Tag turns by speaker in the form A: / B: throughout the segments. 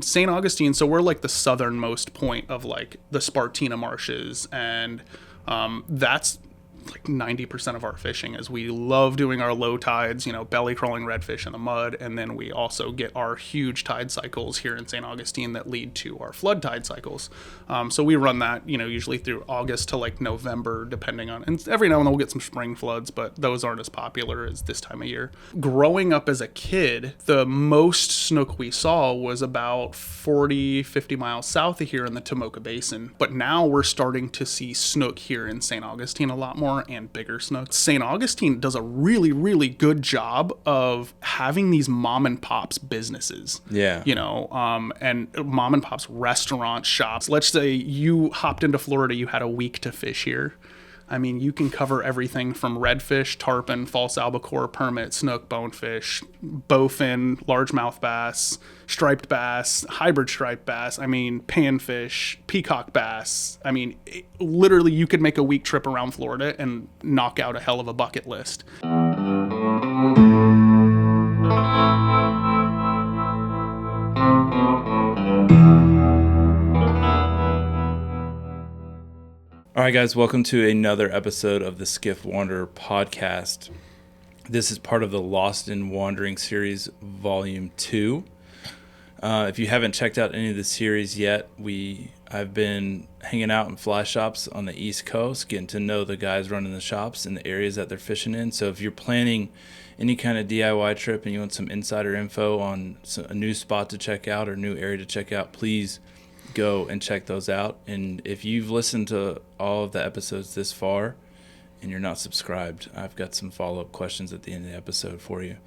A: St. Augustine, so we're like the southernmost point of like the Spartina marshes, and that's like 90% of our fishing. Is we love doing our low tides, belly crawling redfish in the mud, and then we also get our huge tide cycles here in St. Augustine that lead to our flood tide cycles. So we run that, usually through August to like November, depending on, and every now and then we'll get some spring floods, but those aren't as popular as this time of year. Growing up as a kid, the most snook we saw was about 40, 50 miles south of here in the Tomoka Basin. But now we're starting to see snook here in St. Augustine a lot more, and bigger snook. St. Augustine does a really, really good job of having these mom and pops businesses.
B: Yeah.
A: And mom and pops restaurant shops. Let's say you hopped into Florida, you had a week to fish here. I mean, you can cover everything from redfish, tarpon, false albacore, permit, snook, bonefish, bowfin, largemouth bass, striped bass, hybrid striped bass, panfish, peacock bass. Literally you could make a week trip around Florida and knock out a hell of a bucket list.
B: All right, guys, welcome to another episode of the Skiff Wanderer podcast. This is part of the Lost and Wandering series, Volume 2. If you haven't checked out any of the series yet, I've been hanging out in fly shops on the East Coast, getting to know the guys running the shops and the areas that they're fishing in. So if you're planning any kind of DIY trip and you want some insider info on a new spot to check out or new area to check out, please go and check those out. And if you've listened to all of the episodes this far and you're not subscribed, I've got some follow-up questions at the end of the episode for you.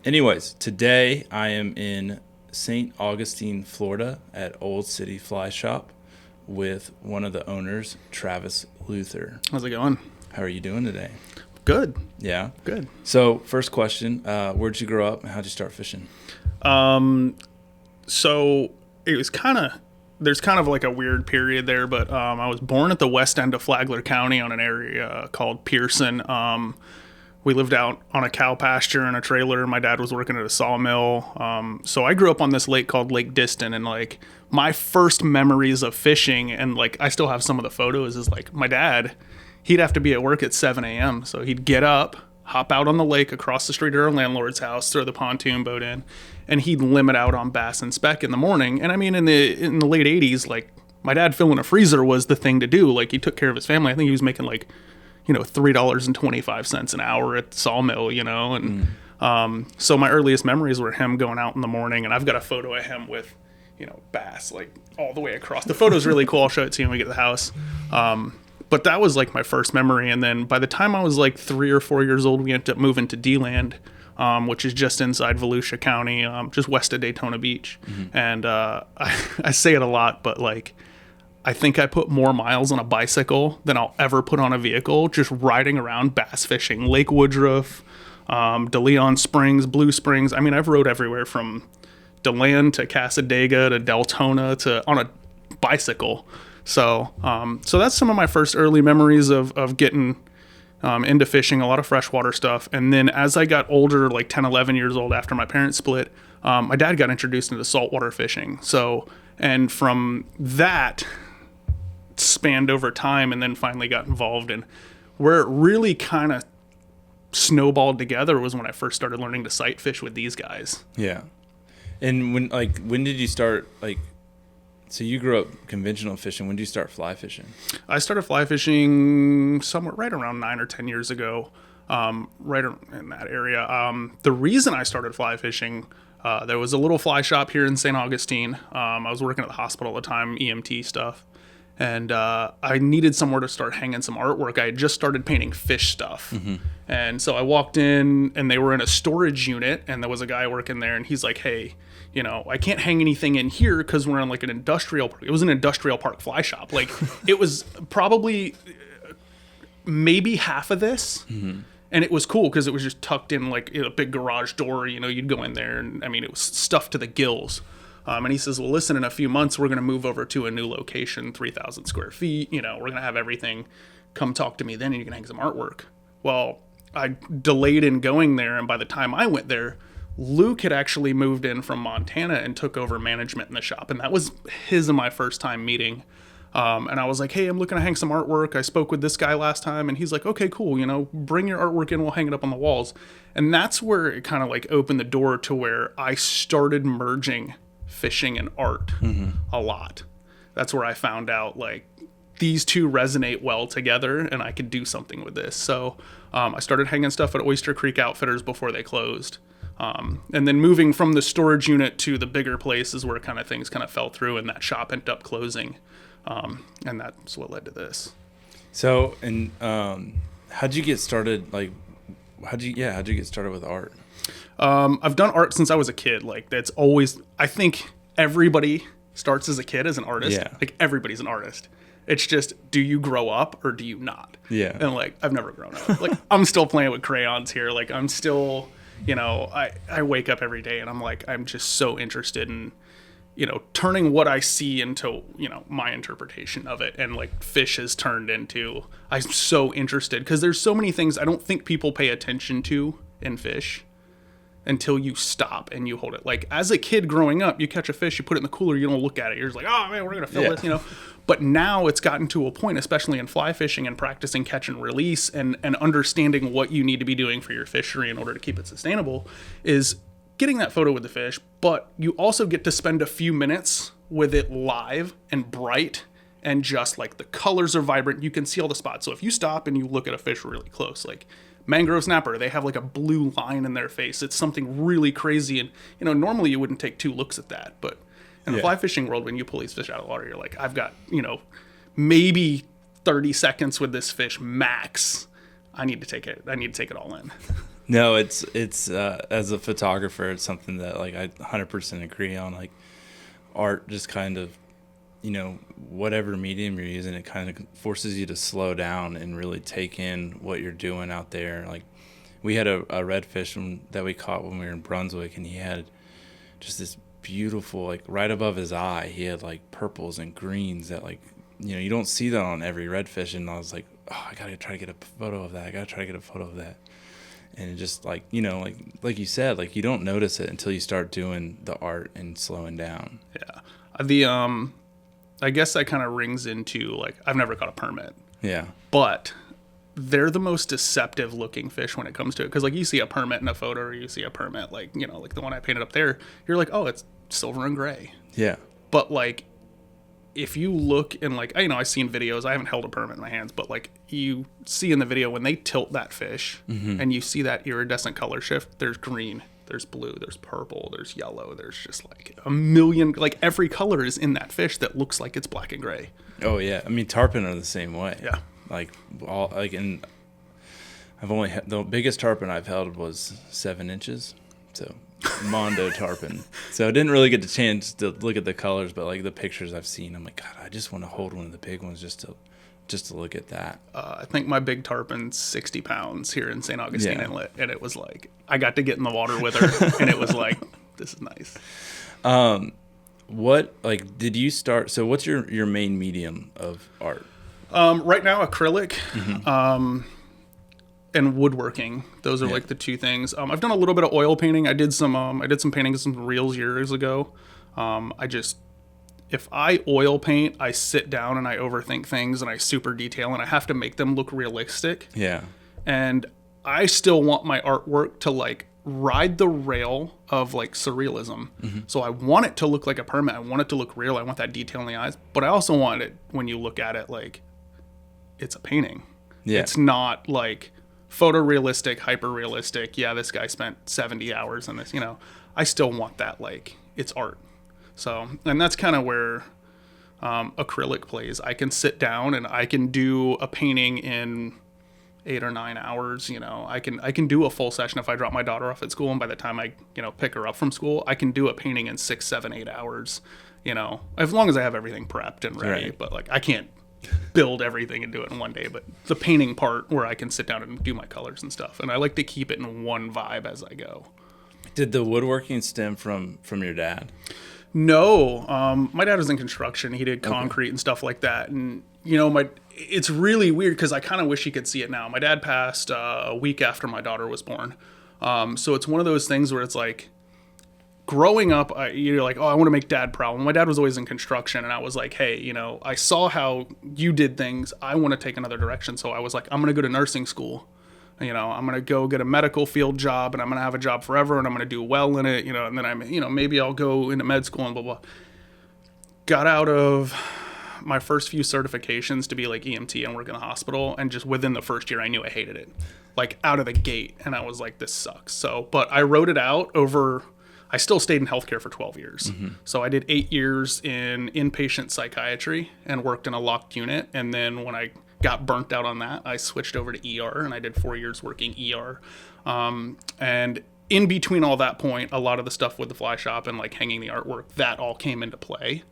B: Anyways, today I am in St. Augustine, Florida at Old City Fly Shop with one of the owners, Travis Luther.
A: How's it going?
B: How are you doing today?
A: Good.
B: Yeah?
A: Good.
B: So first question, where'd you grow up and how'd you start fishing?
A: So it was there's kind of like a weird period there, but I was born at the west end of Flagler County on an area called Pearson. We lived out on a cow pasture in a trailer. My dad was working at a sawmill. So I grew up on this lake called Lake Diston, and like my first memories of fishing, and like I still have some of the photos, is like my dad, he'd have to be at work at 7 a.m. So he'd get up, hop out on the lake across the street at our landlord's house, throw the pontoon boat in, and he'd limit out on bass and speck in the morning. And in the late 80s, like my dad filling a freezer was the thing to do. Like he took care of his family. I think he was making like, $3.25 an hour at the sawmill, so my earliest memories were him going out in the morning, and I've got a photo of him with, bass like all the way across. The photo's really cool. I'll show it to you when we get to the house. But that was like my first memory. And then by the time I was like 3 or 4 years old, we ended up moving to D-Land, which is just inside Volusia County, just west of Daytona Beach. Mm-hmm. And I say it a lot, but like I think I put more miles on a bicycle than I'll ever put on a vehicle, just riding around bass fishing. Lake Woodruff, DeLeon Springs, Blue Springs. I've rode everywhere from DeLand to Casadega to Deltona on a bicycle. So that's some of my first early memories of getting into fishing, a lot of freshwater stuff. And then as I got older, like 10, 11 years old after my parents split, my dad got introduced into saltwater fishing. And from that spanned over time, and then finally got involved in where it really kind of snowballed together was when I first started learning to sight fish with these guys.
B: Yeah. And when did you start, so you grew up conventional fishing. When did you start fly fishing? I
A: started fly fishing somewhere right around 9 or 10 years ago, right in that area. The reason I started fly fishing, there was a little fly shop here in St. Augustine. I was working at the hospital at the time, EMT stuff. And I needed somewhere to start hanging some artwork. I had just started painting fish stuff. Mm-hmm. And so I walked in, and they were in a storage unit, and there was a guy working there, and he's like, hey, I can't hang anything in here because we're in like an industrial park. It was an industrial park fly shop. Like it was probably maybe half of this. Mm-hmm. And it was cool because it was just tucked in like a big garage door. You'd go in there, and it was stuffed to the gills. And he says, well, listen, in a few months, we're going to move over to a new location, 3,000 square feet. We're going to have everything. Come talk to me then, and you can hang some artwork. Well, I delayed in going there, and by the time I went there, Luke had actually moved in from Montana and took over management in the shop. And that was his and my first time meeting. And I was like, hey, I'm looking to hang some artwork. I spoke with this guy last time. And he's like, okay, cool. You know, bring your artwork in. We'll hang it up on the walls. And that's where it kind of like opened the door to where I started merging fishing and art a lot. That's where I found out like these two resonate well together and I could do something with this. So I started hanging stuff at Oyster Creek Outfitters before they closed. And then moving from the storage unit to the bigger place is where kind of things kind of fell through and that shop ended up closing. And that's what led to this.
B: So, and how'd you get started? Like, how'd you get started with art?
A: I've done art since I was a kid. Like that's always, I think everybody starts as a kid as an artist.
B: Yeah.
A: Like everybody's an artist. It's just, do you grow up or do you not?
B: Yeah.
A: And like, I've never grown up. Like I'm still playing with crayons here. Like I'm still, you know, I wake up every day and I'm like, I'm just so interested in, you know, turning what I see into, you know, my interpretation of it. And like fish has turned into, I'm so interested because there's so many things I don't think people pay attention to in fish until you stop and you hold it. Like as a kid growing up, you catch a fish, you put it in the cooler, you don't look at it. You're just like, oh man, we're going to fill this, you know. But now it's gotten to a point, especially in fly fishing and practicing catch and release and understanding what you need to be doing for your fishery in order to keep it sustainable is getting that photo with the fish, but you also get to spend a few minutes with it live and bright and just like the colors are vibrant. You can see all the spots. So if you stop and you look at a fish really close, like mangrove snapper, they have like a blue line in their face. It's something really crazy. And, you know, normally you wouldn't take 2 looks at that, but in the fly fishing world, when you pull these fish out of the water, you're like, I've got, you know, maybe 30 seconds with this fish max. I need to take it all in.
B: No, it's as a photographer, it's something that like I 100% agree on. Like art just kind of, you know, whatever medium you're using, it kind of forces you to slow down and really take in what you're doing out there. Like we had a redfish that we caught when we were in Brunswick, and he had just this beautiful, like right above his eye, he had like purples and greens that like, you know, you don't see that on every redfish. And I was like, oh, I gotta try to get a photo of that. And it just like, you know, like you said, like you don't notice it until you start doing the art and slowing down.
A: Yeah. The, I guess that kind of rings into like, I've never caught a permit.
B: Yeah.
A: But they're the most deceptive looking fish when it comes to it. Cause like you see a permit in a photo or you see a permit, like, you know, like the one I painted up there, you're like, oh, it's silver and gray.
B: Yeah.
A: But like, if you look in like, you know, I've seen videos, I haven't held a permit in my hands, but like you see in the video when they tilt that fish and you see that iridescent color shift, there's green, there's blue, there's purple, there's yellow, there's just like a million, like every color is in that fish that looks like it's black and gray.
B: Oh yeah. I mean, tarpon are the same way.
A: Yeah.
B: Like all, like, and I've only had, the biggest tarpon I've held was 7 inches. So Mondo tarpon. So I didn't really get the chance to look at the colors, but like the pictures I've seen, I'm like, God, I just want to hold one of the big ones just to look at that.
A: I think my big tarpon's 60 pounds here in St. Augustine Inlet, and it was like I got to get in the water with her, and it was like, this is nice.
B: What, like, did you start? So what's your main medium of art?
A: Right now, acrylic. And woodworking. Those are like the 2 things. I've done a little bit of oil painting. I did some painting of some reels years ago. If I oil paint, I sit down and I overthink things and I super detail and I have to make them look realistic.
B: Yeah.
A: And I still want my artwork to like ride the rail of like surrealism. So I want it to look like a permit. I want it to look real. I want that detail in the eyes. But I also want it, when you look at it, like it's a painting. Yeah. It's not like photorealistic, hyper realistic. Yeah, this guy spent 70 hours on this, you know. I still want that, like, it's art. So, and that's kind of where acrylic plays. I can sit down and I can do a painting in 8 or 9 hours. You know, I can do a full session if I drop my daughter off at school, and by the time I, you know, pick her up from school, I can do a painting in 6, 7, 8 hours. You know, as long as I have everything prepped and ready. Right. But like, I can't build everything and do it in one day, but the painting part where I can sit down and do my colors and stuff, and I like to keep it in one vibe as I go.
B: Did the woodworking stem from your dad?
A: No, my dad was in construction. He did concrete and stuff like that, and you know, it's really weird because I kind of wish he could see it now. My dad passed a week after my daughter was born, So it's one of those things where it's like, growing up, you're like, oh, I want to make dad proud. My dad was always in construction, and I was like, hey, you know, I saw how you did things. I want to take another direction. So I was like, I'm going to go to nursing school. You know, I'm going to go get a medical field job, and I'm going to have a job forever, and I'm going to do well in it, you know, and then maybe I'll go into med school and blah, blah. Got out of my first few certifications to be like EMT and work in the hospital, and just within the first year, I knew I hated it, like out of the gate. And I was like, this sucks. So, but I wrote it out over... I still stayed in healthcare for 12 years. Mm-hmm. So I did 8 years in inpatient psychiatry and worked in a locked unit. And then when I got burnt out on that, I switched over to ER, and I did 4 years working ER. And in between all that point, a lot of the stuff with the fly shop and like hanging the artwork, that all came into play.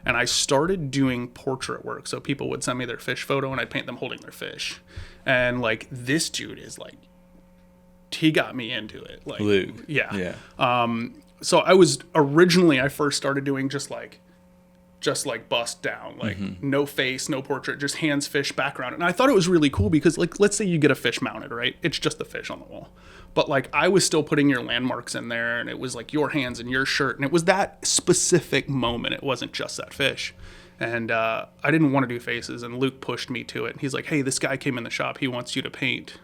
A: And I started doing portrait work. So people would send me their fish photo, and I'd paint them holding their fish. And like, this dude is like, he got me into it. Like,
B: Luke.
A: Yeah. So I first started doing just like bust down, like no face, no portrait, just hands, fish, background. And I thought it was really cool because, like, let's say you get a fish mounted, right? It's just the fish on the wall. But like, I was still putting your landmarks in there, and it was like your hands and your shirt. And it was that specific moment. It wasn't just that fish. And I didn't want to do faces, and Luke pushed me to it. And he's like, hey, this guy came in the shop. He wants you to paint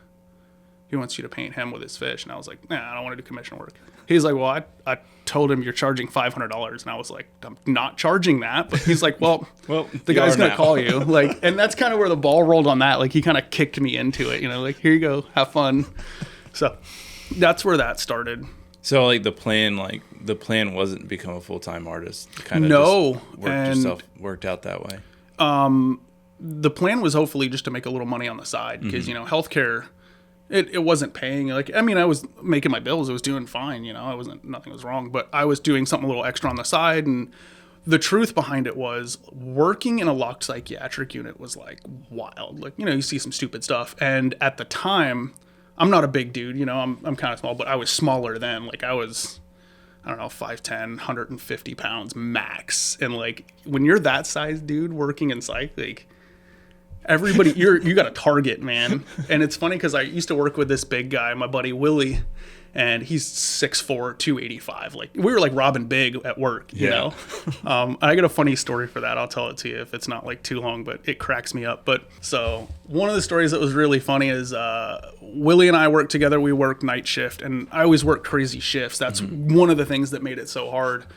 A: him with his fish. And I was like, nah, I don't want to do commission work. He's like, well, I told him you're charging $500. And I was like, I'm not charging that. But he's like, well, the guy's going to call you. Like, and that's kind of where the ball rolled on that. Like, he kind of kicked me into it, you know, like, here you go, have fun. So that's where that started.
B: So like the plan wasn't become a full-time artist. Kind of just worked out that way.
A: The plan was hopefully just to make a little money on the side, because, you know, healthcare, It wasn't paying. Like, I mean, I was making my bills. I was doing fine. You know, nothing was wrong, but I was doing something a little extra on the side. And the truth behind it was, working in a locked psychiatric unit was like wild. Like, you know, you see some stupid stuff. And at the time, I'm not a big dude, you know, I'm kind of small, but I was smaller then. Like, I was, I don't know, 5'10", 150 pounds max. And like, when you're that size dude working in psych, like, everybody, you got a target, man. And it's funny because I used to work with this big guy, my buddy Willie, and he's 6'4", 285. Like, we were like Robin Big at work, you know? I got a funny story for that. I'll tell it to you if it's not like too long, but it cracks me up. But so one of the stories that was really funny is Willie and I worked together. We worked night shift, and I always worked crazy shifts. That's one of the things that made it so hard.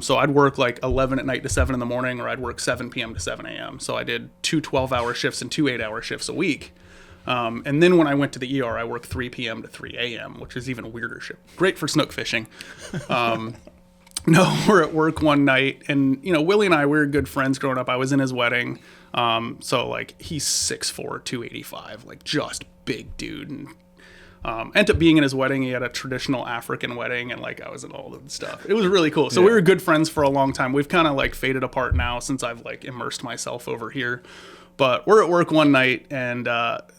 A: So I'd work like 11 at night to 7 in the morning, or I'd work 7 p.m. to 7 a.m. So I did 2 12-hour shifts and 2 8-hour shifts a week. And then when I went to the ER, I worked 3 p.m. to 3 a.m., which is even a weirder shift. Great for snook fishing. No, we're at work one night, and, you know, Willie and I, we were good friends growing up. I was in his wedding. So like, he's 6'4", 285, like, just big dude. And ended up being in his wedding. He had a traditional African wedding, and like, I was in all the stuff. It was really cool. So we were good friends for a long time. We've kind of like faded apart now since I've like immersed myself over here. But we're at work one night, and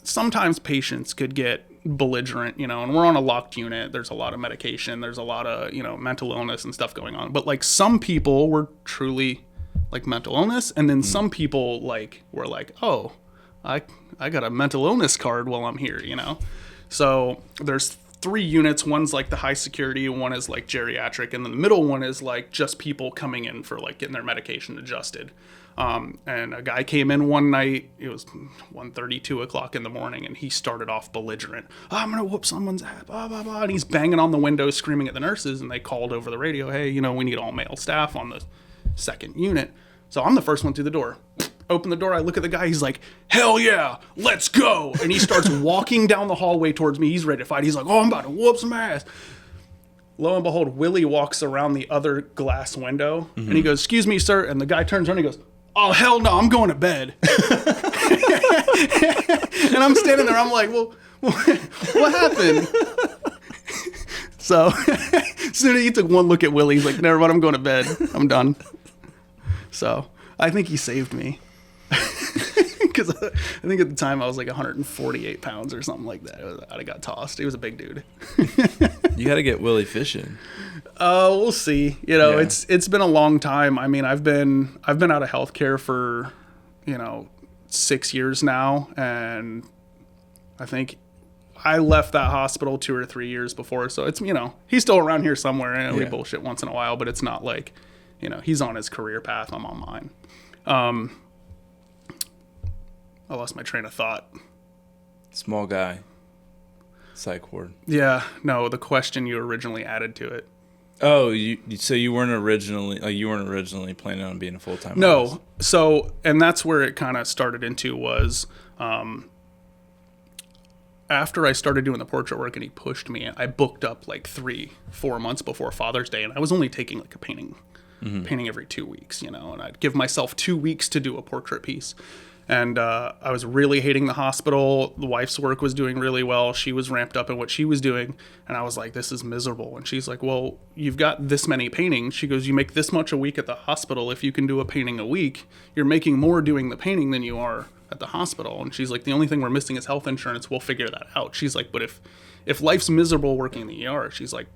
A: sometimes patients could get belligerent, you know, and we're on a locked unit. There's a lot of medication. There's a lot of, you know, mental illness and stuff going on. But like, some people were truly like mental illness. And then some people like were like, oh, I got a mental illness card while I'm here, you know? So there's 3 units. One's like the high security, one is like geriatric, and the middle one is like just people coming in for like getting their medication adjusted. And a guy came in one night, it was 1:30, 2 o'clock in the morning, and he started off belligerent. Oh, I'm going to whoop someone's ass, blah, blah, blah. And he's banging on the window, screaming at the nurses, and they called over the radio, hey, you know, we need all male staff on the second unit. So I'm the first one through the door. Open the door, I look at the guy, he's like, hell yeah, let's go. And he starts walking down the hallway towards me. He's ready to fight. He's like, oh, I'm about to whoop some ass. Lo and behold, Willie walks around the other glass window, and he goes, excuse me, sir. And the guy turns around and he goes, oh, hell no, I'm going to bed. And I'm standing there, I'm like, well, what happened? So as soon as he took one look at Willie, he's like, never mind, I'm going to bed. I'm done. So I think he saved me. Because I think at the time I was like 148 pounds or something like that. I got tossed. He was a big dude.
B: You got to get Willie fishing.
A: We'll see. You know, it's been a long time. I mean, I've been out of healthcare for, you know, 6 years now, and I think I left that hospital 2 or 3 years before. So it's, he's still around here somewhere. And we
B: Yeah.
A: bullshit once in a while, but it's not like, he's on his career path. I'm on mine. I lost my train of thought.
B: Small guy. Psych ward.
A: Yeah. No, the question you originally added to it.
B: Oh, so you weren't originally planning on being a full-time
A: No.
B: artist?
A: So, and that's where it kind of started into was, after I started doing the portrait work and he pushed me, I booked up like 3-4 months before Father's Day, and I was only taking like a painting every 2 weeks, and I'd give myself 2 weeks to do a portrait piece. And I was really hating the hospital. The wife's work was doing really well. She was ramped up in what she was doing. And I was like, this is miserable. And she's like, well, you've got this many paintings. She goes, you make this much a week at the hospital. If you can do a painting a week, you're making more doing the painting than you are at the hospital. And she's like, the only thing we're missing is health insurance. We'll figure that out. She's like, but if life's miserable working in the ER, she's like,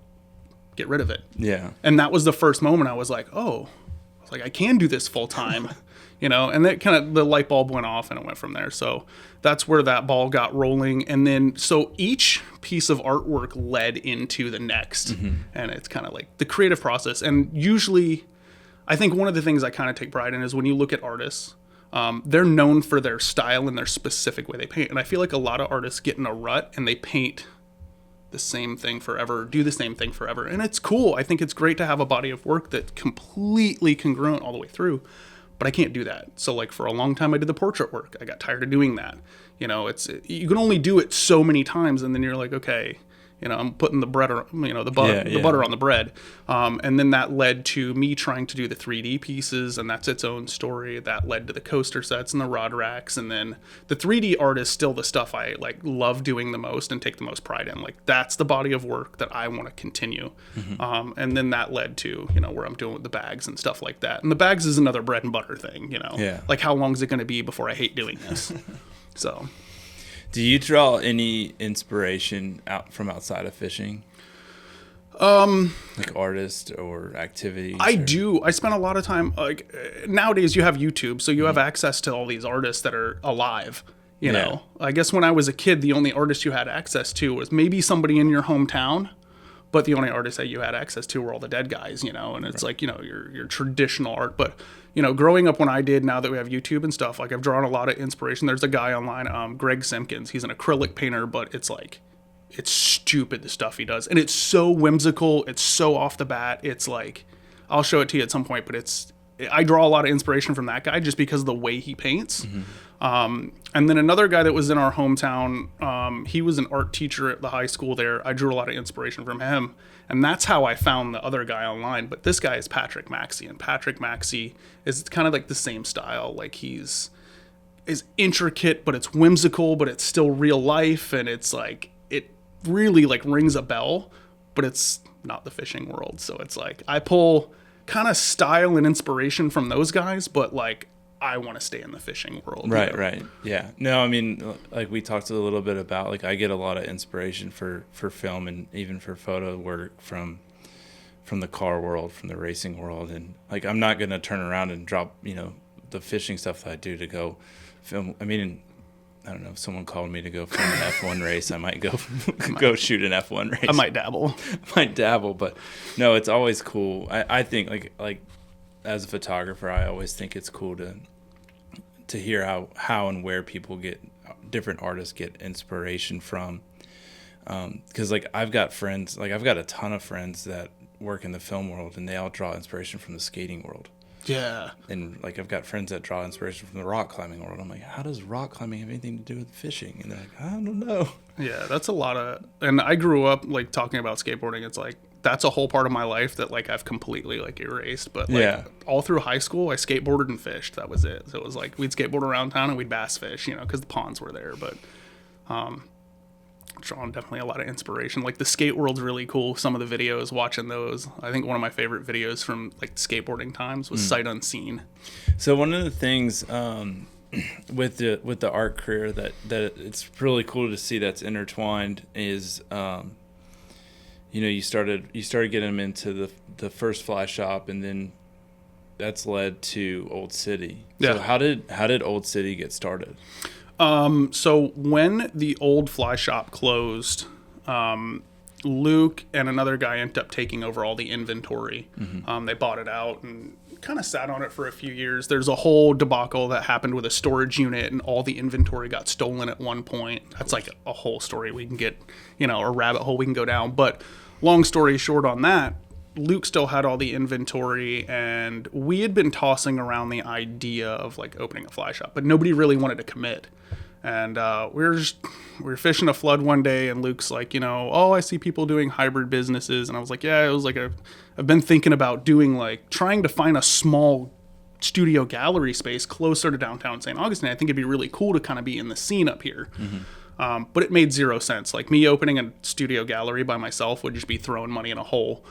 A: get rid of it.
B: Yeah.
A: And that was the first moment I was like, I can do this full time. And that kind of, the light bulb went off and it went from there. So that's where that ball got rolling. And then, so each piece of artwork led into the next. And it's kind of like the creative process. And usually, I think one of the things I kind of take pride in is when you look at artists, they're known for their style and their specific way they paint. And I feel like a lot of artists get in a rut and they paint the same thing forever, do the same thing forever. And it's cool. I think it's great to have a body of work that's completely congruent all the way through. But I can't do that. So like for a long time, I did the portrait work. I got tired of doing that. You can only do it so many times, and then you're like, okay, I'm putting the bread, the butter on the bread. And then that led to me trying to do the 3D pieces, and that's its own story. That led to the coaster sets and the rod racks, and then the 3D art is still the stuff I like love doing the most and take the most pride in. Like that's the body of work that I want to continue. And then that led to where I'm doing with the bags and stuff like that. And the bags is another bread and butter thing. Like how long is it going to be before I hate doing this? So.
B: Do you draw any inspiration from outside of fishing? Like artists or activities?
A: I do. I spend a lot of time, like nowadays you have YouTube, so you have access to all these artists that are alive, you know. I guess when I was a kid, the only artist you had access to was maybe somebody in your hometown, but the only artists that you had access to were all the dead guys, and it's like, your traditional art. But, growing up when I did, now that we have YouTube and stuff, like I've drawn a lot of inspiration. There's a guy online, Greg Simpkins. He's an acrylic painter, but it's like, it's stupid the stuff he does. And it's so whimsical. It's so off the bat. It's like, I'll show it to you at some point, but I draw a lot of inspiration from that guy just because of the way he paints. And then another guy that was in our hometown, he was an art teacher at the high school there. I drew a lot of inspiration from him. And that's how I found the other guy online. But this guy is Patrick Maxey. And Patrick Maxey is kind of like the same style. Like he's intricate, but it's whimsical, but it's still real life. And it's like, it really like rings a bell, but it's not the fishing world. So it's like, I pull kind of style and inspiration from those guys, but like, I want to stay in the fishing world.
B: Right. Yeah. No, I mean, like we talked a little bit about, like I get a lot of inspiration for film and even for photo work from the car world, from the racing world. And like, I'm not going to turn around and drop, the fishing stuff that I do to go film. I mean, I don't know, if someone called me to go film an F1 race, I might go shoot an F1 race.
A: I might dabble. But no, it's always cool. I think like as a photographer, I always think it's cool to hear how and where different artists get inspiration from. Because like I've got a ton of friends that work in the film world, and they all draw inspiration from the skating world. Yeah.
B: And like I've got friends that draw inspiration from the rock climbing world. I'm like, how does rock climbing have anything to do with fishing? And they're like, I don't know. Yeah,
A: that's a lot of. And I grew up like talking about skateboarding. It's like that's a whole part of my life that like I've completely like erased. But like all through high school, I skateboarded and fished. That was it. So it was like we'd skateboard around town and we'd bass fish, because the ponds were there. But drawing definitely a lot of inspiration. Like the skate world's really cool. Some of the videos, watching those. I think one of my favorite videos from like skateboarding times was Sight Unseen.
B: So one of the things with the art career that it's really cool to see that's intertwined is you started getting them into the first fly shop, and then that's led to Old City.
A: Yeah.
B: So how did Old City get started?
A: So when the old fly shop closed, Luke and another guy ended up taking over all the inventory. They bought it out and kind of sat on it for a few years. There's a whole debacle that happened with a storage unit, and all the inventory got stolen at one point. That's like a whole story we can get, a rabbit hole we can go down. But long story short on that, Luke still had all the inventory, and we had been tossing around the idea of like opening a fly shop, but nobody really wanted to commit. And we were fishing a flood one day, and Luke's like, oh, I see people doing hybrid businesses. And I was like, yeah, it was like I've been thinking about doing like trying to find a small studio gallery space closer to downtown St. Augustine. I think it'd be really cool to kind of be in the scene up here. But it made zero sense. Like me opening a studio gallery by myself would just be throwing money in a hole.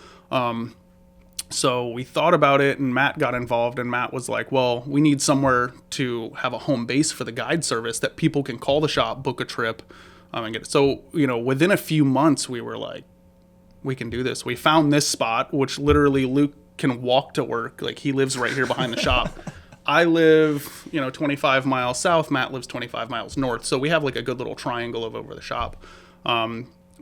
A: So we thought about it, and Matt got involved, and Matt was like, well, we need somewhere to have a home base for the guide service that people can call the shop, book a trip, and get it. So, within a few months, we were like, we can do this. We found this spot, which literally Luke can walk to work. Like, he lives right here behind the shop. I live, 25 miles south. Matt lives 25 miles north. So we have like a good little triangle over the shop.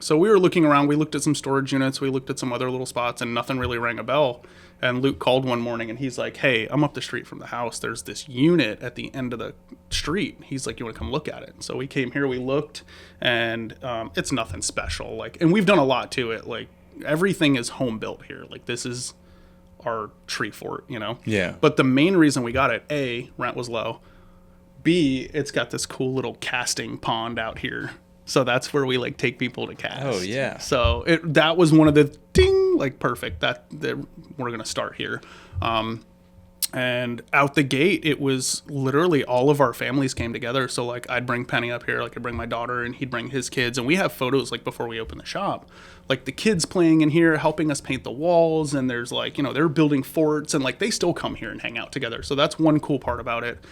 A: So we were looking around. We looked at some storage units. We looked at some other little spots, and nothing really rang a bell. And Luke called one morning, and he's like, hey, I'm up the street from the house. There's this unit at the end of the street. He's like, you want to come look at it? So we came here, we looked, and it's nothing special. Like, and we've done a lot to it. Like, everything is home built here. Like, this is our tree fort,
B: Yeah.
A: But the main reason we got it, A, rent was low. B, it's got this cool little casting pond out here. So that's where we like take people to cast.
B: Oh yeah.
A: So that was one of the perfect that we're gonna start here. And out the gate, it was literally all of our families came together. So like I'd bring Penny up here, like I'd bring my daughter, and he'd bring his kids, and we have photos like before we open the shop, like the kids playing in here, helping us paint the walls, and there's like they're building forts, and like they still come here and hang out together. So that's one cool part about it.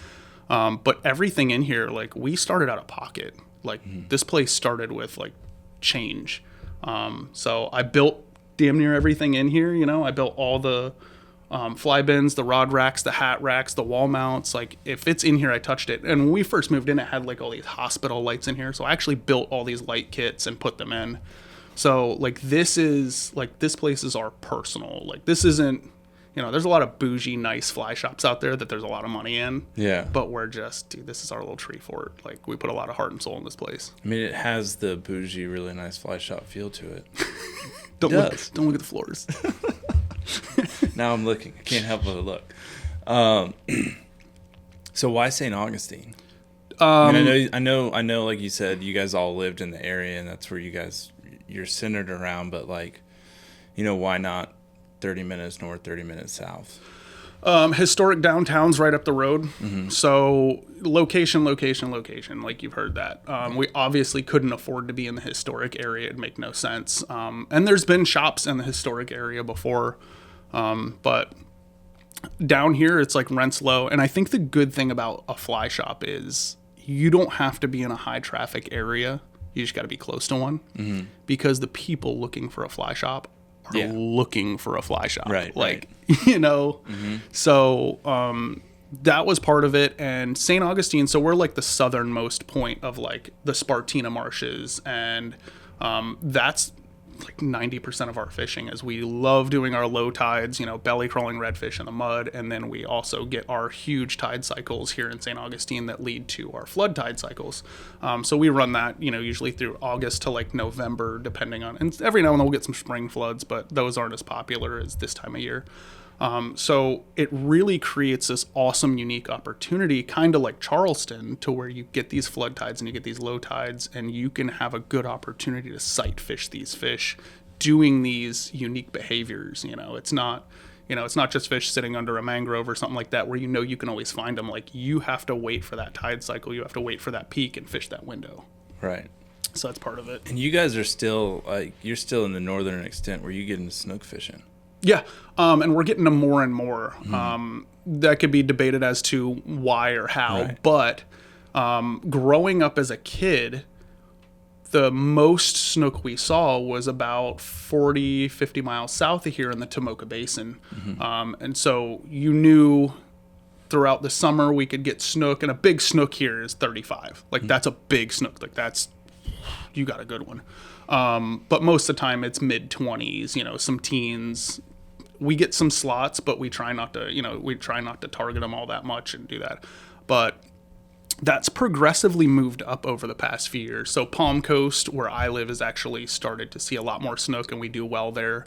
A: But everything in here, like we started out of pocket. Like this place started with like change. So I built damn near everything in here. I built all the fly bins, the rod racks, the hat racks, the wall mounts. Like if it's in here, I touched it. And when we first moved in, it had like all these hospital lights in here. So I actually built all these light kits and put them in. So like this place is our personal. Like this isn't, there's a lot of bougie, nice fly shops out there that there's a lot of money in.
B: Yeah.
A: But we're just, dude, this is our little tree fort. Like, we put a lot of heart and soul in this place.
B: I mean, it has the bougie, really nice fly shop feel to it.
A: Don't look at the floors.
B: Now I'm looking. I can't help but look. So why St. Augustine? I mean, I know. Like you said, you guys all lived in the area, and that's where you're centered around. But like, why not 30 minutes north, 30 minutes south?
A: Historic downtown's right up the road. So location. Like you've heard that. We obviously couldn't afford to be in the historic area. It'd make no sense. And there's been shops in the historic area before. But down here, it's like rent's low. And I think the good thing about a fly shop is you don't have to be in a high traffic area. You just got to be close to one. Because the people looking for a fly shop are looking for a fly shop.
B: Right.
A: Like, so that was part of it. And St. Augustine, so we're like the southernmost point of like the Spartina marshes. And that's like 90% of our fishing is we love doing our low tides, belly crawling redfish in the mud. And then we also get our huge tide cycles here in St. Augustine that lead to our flood tide cycles. So we run that, usually through August to like November, depending on, and every now and then we'll get some spring floods, but those aren't as popular as this time of year. So it really creates this awesome, unique opportunity, kind of like Charleston, to where you get these flood tides and you get these low tides, and you can have a good opportunity to sight fish these fish doing these unique behaviors. It's not just fish sitting under a mangrove or something like that where you can always find them. Like, you have to wait for that tide cycle. You have to wait for that peak and fish that window.
B: Right.
A: So that's part of it.
B: And you guys are still, you're still in the northern extent where you get into snook fishing.
A: Yeah, and we're getting them more and more. That could be debated as to why or how, right. But growing up as a kid, the most snook we saw was about 40, 50 miles south of here in the Tomoka Basin. And so you knew throughout the summer we could get snook, and a big snook here is 35. Like that's a big snook. Like that's, you got a good one. But most of the time it's mid 20s, you know, some teens. We get some slots, but we try not to target them all that much and do that. But that's progressively moved up over the past few years. So Palm Coast, where I live, has actually started to see a lot more snook, and we do well there.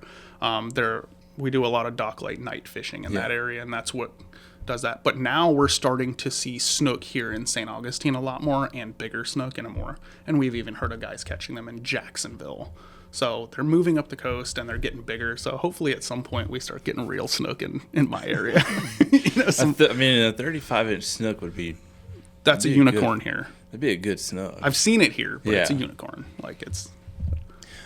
A: We do a lot of docklight night fishing in that area, and that's what does that. But now we're starting to see snook here in St. Augustine a lot more, and bigger snook and we've even heard of guys catching them in Jacksonville. So they're moving up the coast and they're getting bigger. So hopefully at some point we start getting real snook in my area.
B: I mean, a 35-inch snook would be...
A: That's a unicorn here.
B: That'd be a good snook.
A: I've seen it here, but it's a unicorn. Like it's...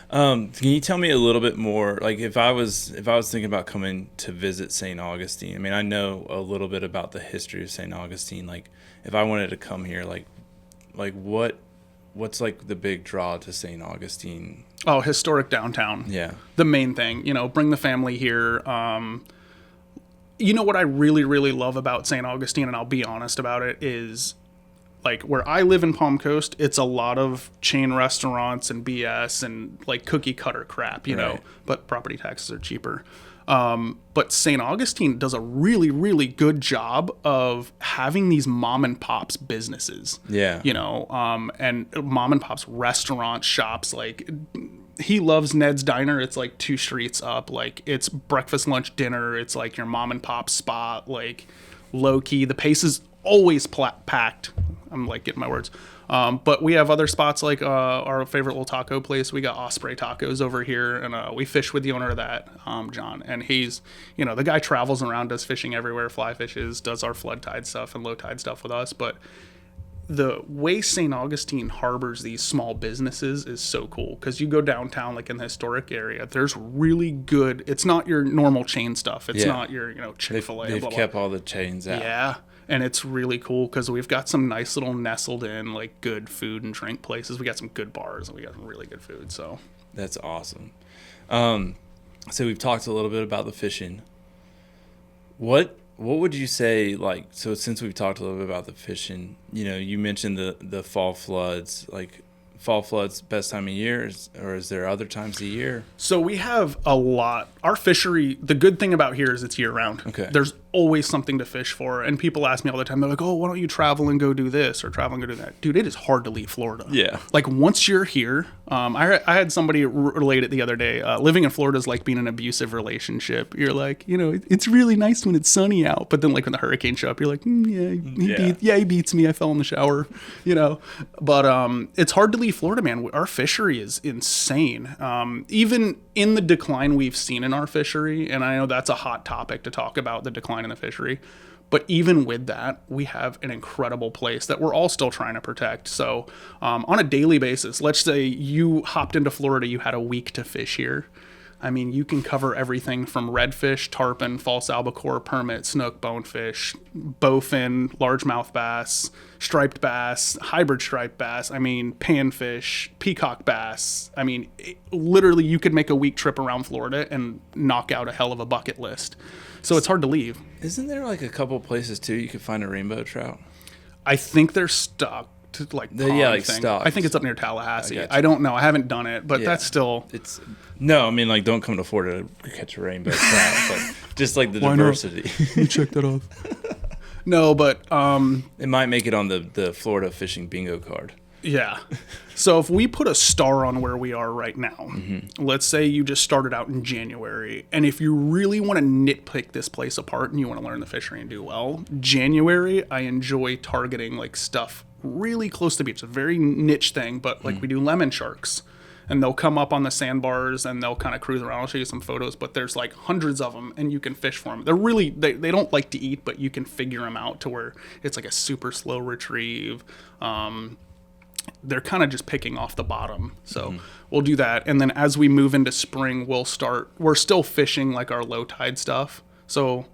B: Can you tell me a little bit more? Like if I was thinking about coming to visit St. Augustine, I mean, I know a little bit about the history of St. Augustine. Like if I wanted to come here, like what's like the big draw to St. Augustine?
A: Oh, historic downtown.
B: Yeah.
A: The main thing, you know, bring the family here. You know what I really, really love about St. Augustine, and I'll be honest about it, is like where I live in Palm Coast, it's a lot of chain restaurants and BS and like cookie cutter crap, you know, but property taxes are cheaper. But St. Augustine does a really, really good job of having these mom and pops businesses.
B: Yeah.
A: You know, and mom and pops restaurant shops. Like he loves Ned's Diner. It's like 2 streets up. Like it's breakfast, lunch, dinner. It's like your mom and pop spot, like low key. The pace is always packed. I'm like getting my words. But we have other spots like our favorite little taco place. We got Osprey Tacos over here, and we fish with the owner of that, John. And he's, you know, the guy travels around, does fishing everywhere, fly fishes, does our flood tide stuff and low tide stuff with us. But the way St. Augustine harbors these small businesses is so cool, because you go downtown, like in the historic area, there's really good. It's not your normal chain stuff. It's not your, you know, Chick-fil-A.
B: They've kept all the chains out.
A: Yeah. And it's really cool because we've got some nice little nestled in, like, good food and drink places. We got some good bars and we got some really good food. So
B: that's awesome. So we've talked a little bit about the fishing. What would you say, like, so since we've talked a little bit about the fishing, you know, you mentioned the fall floods, like fall floods best time of year, or is there other times of year?
A: So we have a lot. Our fishery, the good thing about here is it's year round.
B: Okay.
A: There's always something to fish for. And people ask me all the time, they're like, oh, why don't you travel and go do this or travel and go do that? Dude, it is hard to leave Florida.
B: Yeah.
A: Like once you're here, I had somebody relate it the other day. Living in Florida is like being in an abusive relationship. You're like, you know, it's really nice when it's sunny out. But then like when the hurricanes show up, you're like, he beats me. I fell in the shower, you know. But it's hard to leave Florida, man. Our fishery is insane. Even in the decline we've seen in our fishery, and I know that's a hot topic to talk about, the decline in the fishery, but even with that, we have an incredible place that we're all still trying to protect. So on a daily basis, let's say you hopped into Florida, you had a week to fish here. I mean, you can cover everything from redfish, tarpon, false albacore, permit, snook, bonefish, bowfin, largemouth bass, striped bass, hybrid striped bass. I mean, panfish, peacock bass. I mean, literally, you could make a week trip around Florida and knock out a hell of a bucket list. So it's hard to leave.
B: Isn't there like a couple places too you could find a rainbow trout?
A: I think they're stuck. Like
B: stocked.
A: I think it's up near Tallahassee. I don't know. I haven't done it, but that's still.
B: I mean, like, don't come to Florida to catch a rainbow trout, but just like the diversity.
A: You check that off. No, but
B: it might make it on the Florida fishing bingo card.
A: Yeah. So if we put a star on where we are right now, let's say you just started out in January, and if you really want to nitpick this place apart and you want to learn the fishery and do well, January, I enjoy targeting like stuff really close to the beach. It's a very niche thing, but like we do lemon sharks, and they'll come up on the sandbars and they'll kind of cruise around. I'll show you some photos, but there's like hundreds of them and you can fish for them. They're really, they don't like to eat, but you can figure them out to where it's like a super slow retrieve. They're kind of just picking off the bottom. So we'll do that. And then as we move into spring, we're still fishing like our low tide stuff. So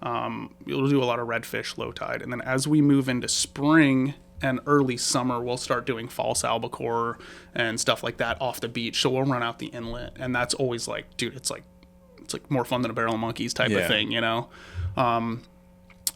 A: you'll do a lot of redfish low tide. And then as we move into spring and early summer, we'll start doing false albacore and stuff like that off the beach. So we'll run out the inlet, and that's always like, dude, it's like more fun than a barrel of monkeys type of thing, you know?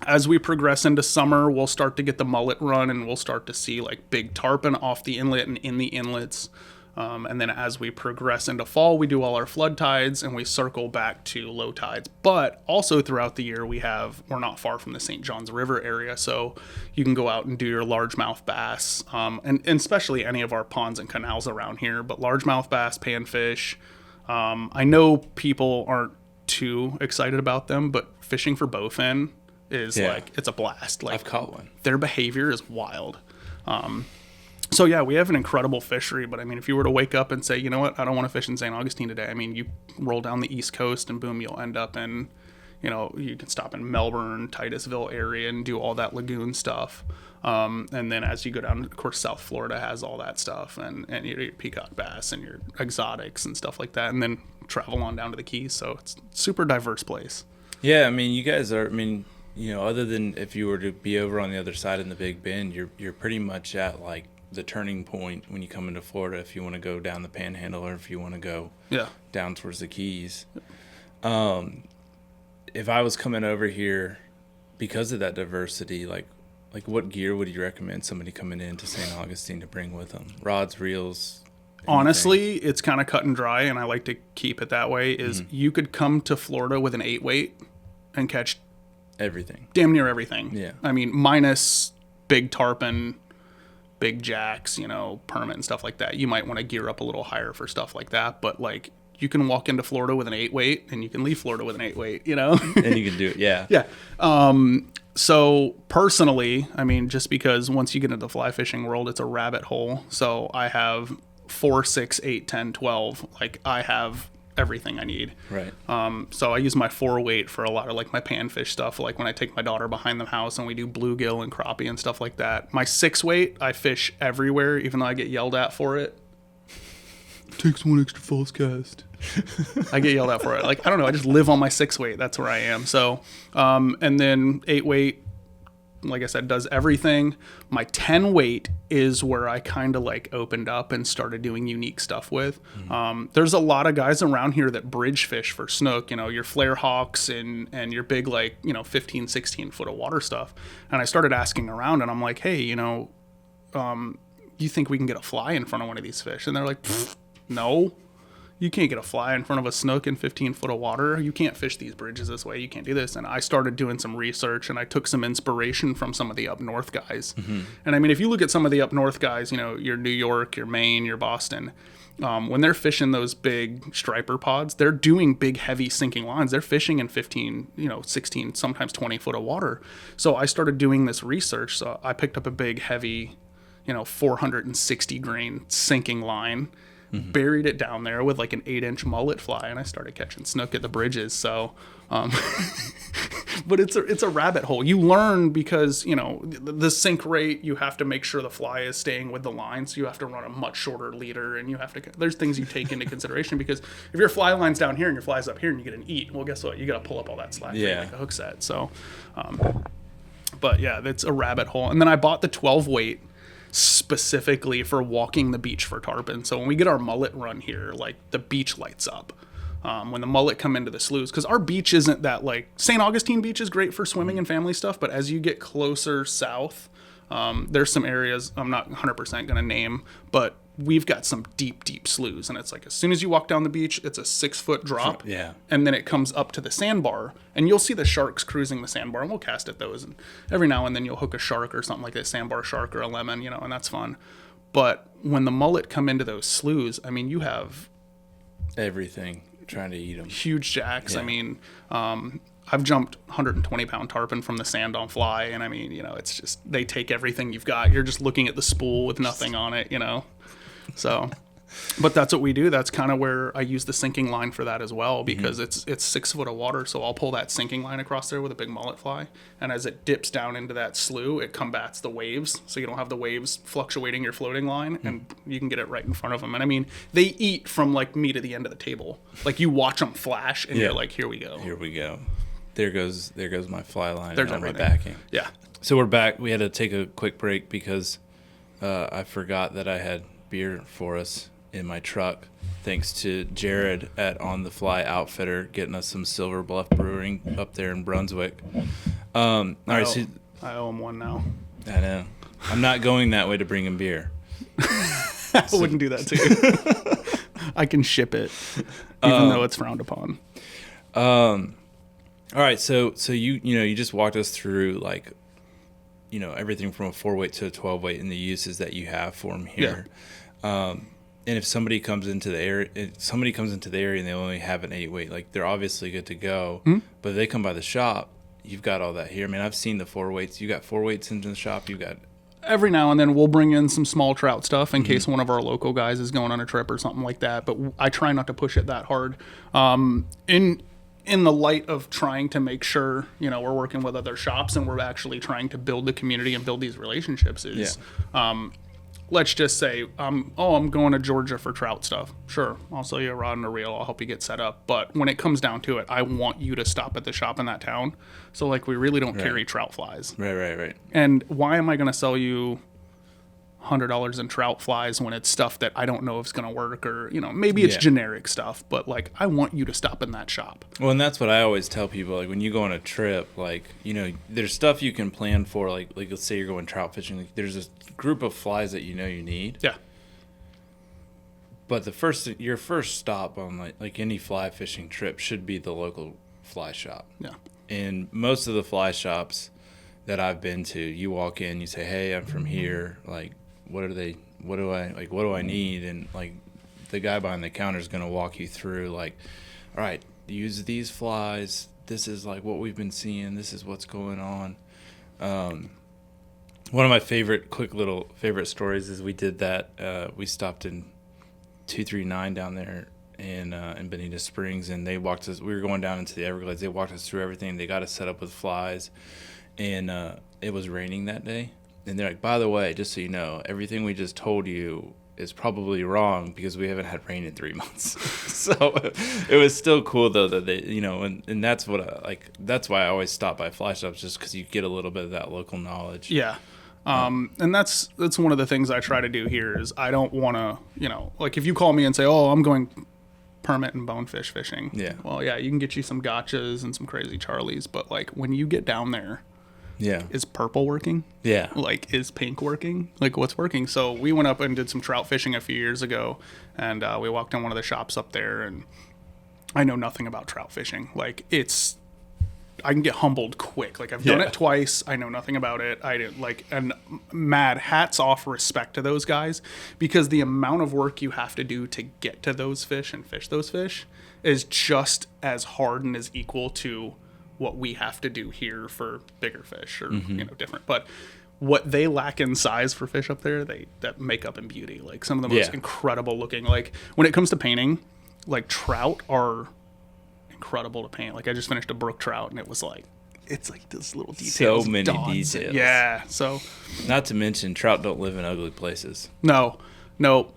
A: As we progress into summer, we'll start to get the mullet run, and we'll start to see like big tarpon off the inlet and in the inlets. And then as we progress into fall, we do all our flood tides and we circle back to low tides. But also throughout the year, we're not far from the St. Johns River area. So you can go out and do your largemouth bass, and especially any of our ponds and canals around here. But largemouth bass, panfish. I know people aren't too excited about them, but fishing for bowfin is like, it's a blast. Like,
B: I've caught one.
A: Their behavior is wild. So yeah, we have an incredible fishery, but I mean, if you were to wake up and say, you know what, I don't want to fish in St. Augustine today. I mean, you roll down the East Coast and boom, you'll end up in, you can stop in Melbourne, Titusville area and do all that lagoon stuff. And then as you go down, of course, South Florida has all that stuff and your peacock bass and your exotics and stuff like that. And then travel on down to the Keys. So it's a super diverse place.
B: Yeah. I mean, you guys are, other than if you were to be over on the other side in the Big Bend, you're pretty much at like the turning point when you come into Florida, if you want to go down the Panhandle or if you want to go down towards the Keys. If I was coming over here because of that diversity, like what gear would you recommend somebody coming into St. Augustine to bring with them? Rods, reels? Anything?
A: Honestly, it's kind of cut and dry, and I like to keep it that way, is you could come to Florida with an 8-weight and catch
B: everything.
A: Damn near everything.
B: Yeah.
A: I mean, minus big tarpon, big jacks, permit and stuff like that. You might want to gear up a little higher for stuff like that, but like you can walk into Florida with an 8-weight and you can leave Florida with an 8-weight,
B: And you can do it, yeah.
A: Yeah. So personally, I mean, just because once you get into the fly fishing world, it's a rabbit hole. So I have 4, 6, 8, 10, 12. Like I have everything I need.
B: Right.
A: So I use my 4-weight for a lot of like my panfish stuff, like when I take my daughter behind the house and we do bluegill and crappie and stuff like that. My 6-weight, I fish everywhere, even though I get yelled at for it. Takes one extra false cast. I get yelled at for it. Like, I don't know, I just live on my 6-weight. That's where I am. So, and then 8-weight, like I said, does everything. My 10-weight is where I kind of like opened up and started doing unique stuff with. There's a lot of guys around here that bridge fish for snook, your flare hawks and your big, like, 15, 16 foot of water stuff. And I started asking around and I'm like, hey, you think we can get a fly in front of one of these fish? And they're like, no. You can't get a fly in front of a snook in 15 foot of water. You can't fish these bridges this way. You can't do this. And I started doing some research and I took some inspiration from some of the up north guys. And I mean, if you look at some of the up north guys, your New York, your Maine, your Boston, when they're fishing those big striper pods, they're doing big, heavy sinking lines. They're fishing in 15, 16, sometimes 20 foot of water. So I started doing this research. So I picked up a big, heavy, 460 grain sinking line, buried it down there with like an 8-inch mullet fly, and I started catching snook at the bridges. So, but it's a rabbit hole. You learn because, the sink rate, you have to make sure the fly is staying with the line. So you have to run a much shorter leader, and there's things you take into consideration, because if your fly line's down here and your fly's up here and you get an eat, well, guess what? You got to pull up all that slack like a hook set. So, but yeah, that's a rabbit hole. And then I bought the 12-weight specifically for walking the beach for tarpon. So when we get our mullet run here, like the beach lights up. When the mullet come into the sloughs, because our beach isn't that, like, St. Augustine Beach is great for swimming and family stuff, but as you get closer south, there's some areas I'm not 100% going to name, but we've got some deep sloughs, and it's like as soon as you walk down the beach, it's a 6-foot drop, and then it comes up to the sandbar, and you'll see the sharks cruising the sandbar, and we'll cast at those, and every now and then you'll hook a shark or something like that, sandbar shark or a lemon, and that's fun. But when the mullet come into those sloughs, I mean, you have
B: everything trying to eat them.
A: Huge jacks. I mean, I've jumped 120-pound tarpon from the sand on fly, and I mean, it's just, they take everything you've got. You're just looking at the spool with nothing on it, So, but that's what we do. That's kind of where I use the sinking line for that as well, because it's 6 foot of water. So I'll pull that sinking line across there with a big mullet fly, and as it dips down into that slough, it combats the waves. So you don't have the waves fluctuating your floating line, and you can get it right in front of them. And I mean, they eat from like me to the end of the table. Like you watch them flash, and you're like, here we go.
B: Here we go. There goes my fly line.
A: There's
B: my backing.
A: Yeah.
B: So we're back. We had to take a quick break because I forgot that I had beer for us in my truck, thanks to Jared at On the Fly Outfitter getting us some Silver Bluff Brewing up there in Brunswick. All right, so
A: I owe him one now.
B: I know. I'm not going that way to bring him beer.
A: I wouldn't do that to you. I can ship it, even though it's frowned upon.
B: All right, so you just walked us through like, everything from a 4-weight to a 12-weight and the uses that you have for them here. Yeah. And if somebody comes into the area, and they only have an 8-weight, like they're obviously good to go. Mm-hmm. But if they come by the shop, you've got all that here. I mean, I've seen the 4-weights. You got 4-weights in the shop. You got.
A: Every now and then we'll bring in some small trout stuff in case one of our local guys is going on a trip or something like that. But I try not to push it that hard. In the light of trying to make sure, we're working with other shops and we're actually trying to build the community and build these relationships let's just say, I'm going to Georgia for trout stuff. Sure, I'll sell you a rod and a reel. I'll help you get set up. But when it comes down to it, I want you to stop at the shop in that town. So, we really don't carry trout flies.
B: Right.
A: And why am I going to sell you $100 in trout flies when it's stuff that I don't know if it's going to work, or maybe it's generic stuff, but I want you to stop in that shop.
B: Well, and that's what I always tell people, when you go on a trip, there's stuff you can plan for, like let's say you're going trout fishing, there's a group of flies that you need.
A: Yeah.
B: But your first stop on like any fly fishing trip should be the local fly shop.
A: Yeah.
B: And most of the fly shops that I've been to, you walk in, you say, "Hey, I'm from here. What do I need?" And the guy behind the counter is going to walk you through all right, use these flies. This is what we've been seeing. This is what's going on. One of my favorite stories is we did that. We stopped in 239 down there in Bonita Springs, and they walked us. We were going down into the Everglades. They walked us through everything. They got us set up with flies, and it was raining that day. And they're like, "By the way, just so you know, everything we just told you is probably wrong because we haven't had rain in 3 months." So it was still cool though that they, and that's what that's why I always stop by fly shops, just because you get a little bit of that local knowledge.
A: Yeah. And that's one of the things I try to do here is I don't want to, if you call me and say, "Oh, I'm going permit and bonefish fishing."
B: Yeah.
A: Well, yeah, you can get you some gotchas and some crazy Charlies, but when you get down there,
B: yeah,
A: is purple working?
B: Yeah.
A: Is pink working? What's working? So we went up and did some trout fishing a few years ago, and we walked in one of the shops up there, and I know nothing about trout fishing. I can get humbled quick. I've done it twice. I know nothing about it. I didn't and mad hats off, respect to those guys, because the amount of work you have to do to get to those fish and fish those fish is just as hard and as equal to what we have to do here for bigger fish or different. But what they lack in size for fish up there, that make up in beauty. Some of the most incredible looking. When it comes to painting, trout are incredible to paint. I just finished a brook trout, and it was it's those little details.
B: So many details.
A: Yeah. So,
B: not to mention, trout don't live in ugly places.
A: No,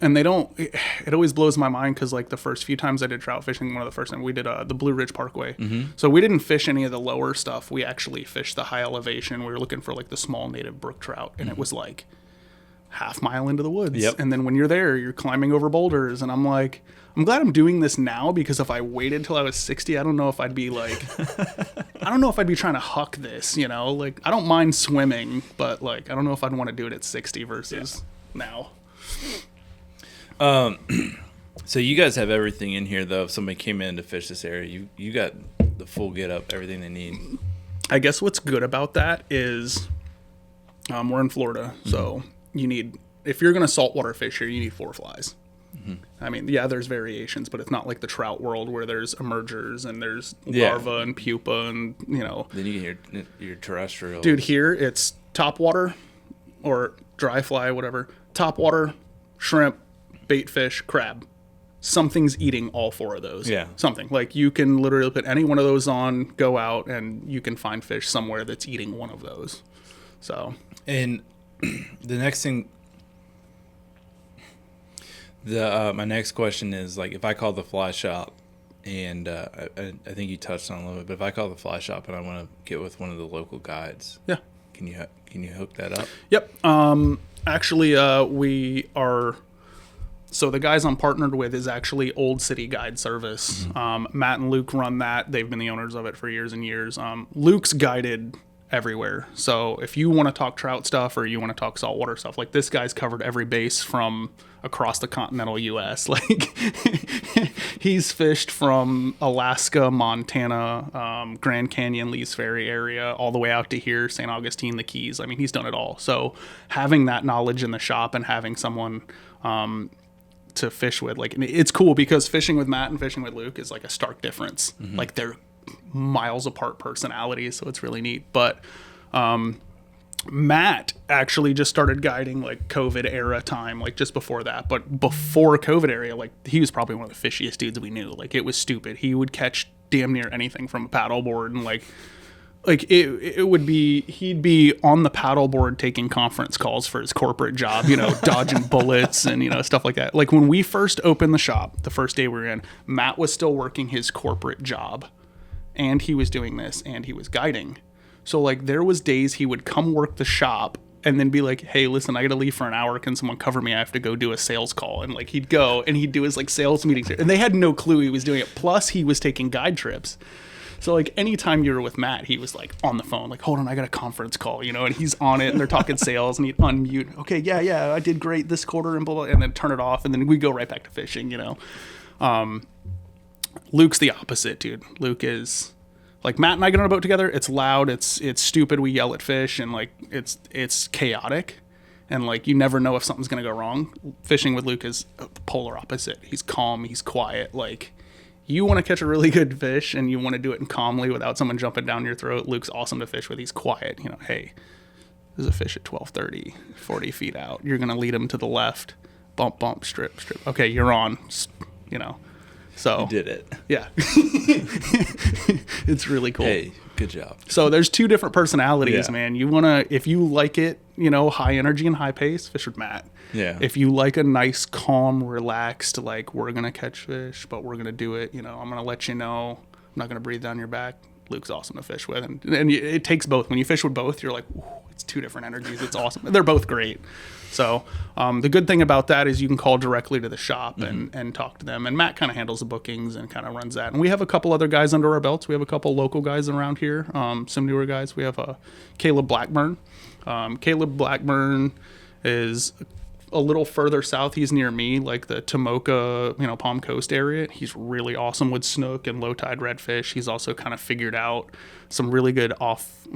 A: and they don't. It always blows my mind because the first few times I did trout fishing, one of the first times we did the Blue Ridge Parkway. Mm-hmm. So we didn't fish any of the lower stuff. We actually fished the high elevation. We were looking for the small native brook trout, and it was half mile into the woods.
B: Yep.
A: And then when you're there, you're climbing over boulders, and I'm I'm glad I'm doing this now, because if I waited till I was 60, I don't know if I'd be I don't know if I'd be trying to huck this, I don't mind swimming, but I don't know if I'd want to do it at 60 versus now.
B: So you guys have everything in here, though. If somebody came in to fish this area, you got the full get up, everything they need.
A: I guess what's good about that is we're in Florida, so you need, if you're going to saltwater fish here, you need 4 flies. Mm-hmm. I mean, yeah, there's variations, but it's not like the trout world where there's emergers and there's larva and pupa and,
B: Then you get your terrestrial.
A: Dude, here it's topwater or dry fly, whatever. Topwater, shrimp, bait fish, crab. Something's eating all 4 of those.
B: Yeah.
A: Something. You can literally put any one of those on, go out, and you can find fish somewhere that's eating one of those. So.
B: And the next thing, my next question is, if I call the fly shop, and I think you touched on it a little bit, but if I call the fly shop and I want to get with one of the local guides.
A: Yeah.
B: Can you hook that up?
A: Yep. Actually, we are. So the guys I'm partnered with is actually Old City Guide Service. Mm-hmm. Matt and Luke run that. They've been the owners of it for years and years. Luke's guided everywhere. So if you want to talk trout stuff or you want to talk saltwater stuff, like this guy's covered every base from across the continental U.S. Like he's fished from Alaska, Montana, Grand Canyon, Lee's Ferry area, all the way out to here, St. Augustine, the Keys. I mean, he's done it all. So having that knowledge in the shop and having someone to fish with, like, it's cool because fishing with Matt and fishing with Luke is like a stark difference. Like they're miles apart personalities, so it's really neat. But Matt actually just started guiding like COVID era time, like just before that. But before COVID era, like he was probably one of the fishiest dudes we knew. Like it was stupid. He would catch damn near anything from a paddleboard, and like it would be, he'd be on the paddleboard taking conference calls for his corporate job, you know, dodging bullets and, you know, stuff like that. Like when we first opened the shop, the first day we were in, Matt was still working his corporate job, and he was doing this, and he was guiding. So like there was days he would come work the shop and then be like, hey, listen, I got to leave for an hour. Can someone cover me? I have to go do a sales call. And like he'd go and he'd do his like sales meetings. And they had no clue he was doing it. Plus he was taking guide trips. So like anytime you were with Matt, he was like on the phone, like, hold on, I got a conference call, you know, and he's on it and they're talking sales and he'd unmute. Okay, yeah, I did great this quarter and blah, blah, and then turn it off. And then we go right back to fishing, you know. Luke's the opposite, dude. Luke is... Like Matt and I get on a boat together, it's loud, it's stupid, we yell at fish, and like it's chaotic, and like you never know if something's gonna go wrong. Fishing with Luke is the polar opposite. He's calm, he's quiet. Like you want to catch a really good fish and you want to do it calmly without someone jumping down your throat. Luke's awesome to fish with. He's quiet. You know, hey, there's a fish at 12:30, 40 feet out. You're gonna lead him to the left, bump, bump, strip. Okay, you're on. You know. So
B: you did it.
A: Yeah. It's really cool.
B: Hey, good job.
A: So there's two different personalities,
B: Yeah.
A: man. You want to, if you like it, you know, high energy and high pace, fish with Matt.
B: Yeah.
A: If you like a nice, calm, relaxed, like we're going to catch fish, but we're going to do it, you know, I'm going to let you know, I'm not going to breathe down your back. Luke's awesome to fish with. And it takes both. When you fish with both, you're like, ooh, it's two different energies. It's awesome. They're both great. So the good thing about that is you can call directly to the shop and talk to them. And Matt kind of handles the bookings and kind of runs that. And we have a couple other guys under our belts. We have a couple local guys around here, some newer guys. We have Caleb Blackburn. Caleb Blackburn is a little further south. He's near me, like the Tomoka, you know, Palm Coast area. He's really awesome with snook and low tide redfish. He's also kind of figured out some really good off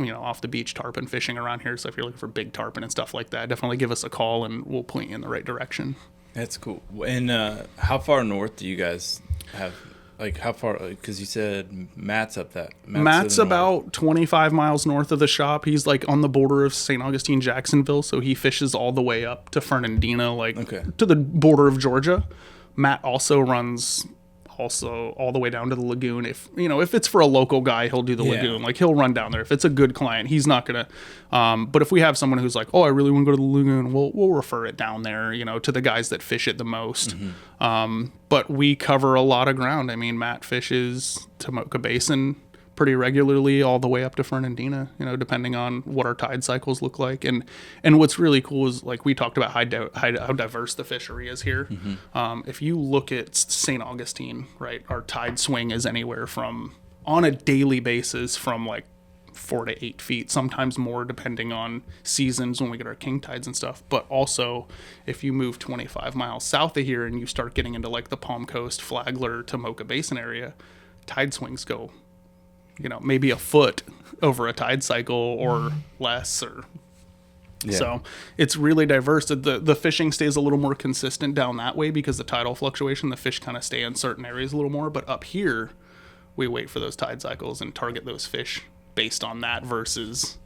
A: the beach tarpon fishing around here. So if you're looking for big tarpon and stuff like that, definitely give us a call and we'll point you in the right direction.
B: That's cool. And how far north do you guys have? Like how far? Because you said Matt's up that.
A: Matt's about 25 miles north of the shop. He's like on the border of St. Augustine, Jacksonville. So he fishes all the way up to Fernandina, like to the border of Georgia. Matt also runs all the way down to the lagoon. If it's for a local guy, he'll do the lagoon. Like he'll run down there. If it's a good client, he's not gonna. But if we have someone who's like, oh, I really want to go to the lagoon, we'll refer it down there. You know, to the guys that fish it the most. But we cover a lot of ground. I mean, Matt fishes Tomoka Basin pretty regularly all the way up to Fernandina, you know, depending on what our tide cycles look like. And what's really cool is, like we talked about how diverse the fishery is here. If you look at St. Augustine, right, our tide swing is anywhere from, on a daily basis, from like 4 to 8 feet, sometimes more depending on seasons when we get our king tides and stuff. But also if you move 25 miles south of here and you start getting into like the Palm Coast, Flagler, Tomoka Basin area, tide swings go, you know, maybe a foot over a tide cycle or less, or so it's really diverse. The fishing stays a little more consistent down that way because the tidal fluctuation, the fish kind of stay in certain areas a little more. But up here, we wait for those tide cycles and target those fish based on that versus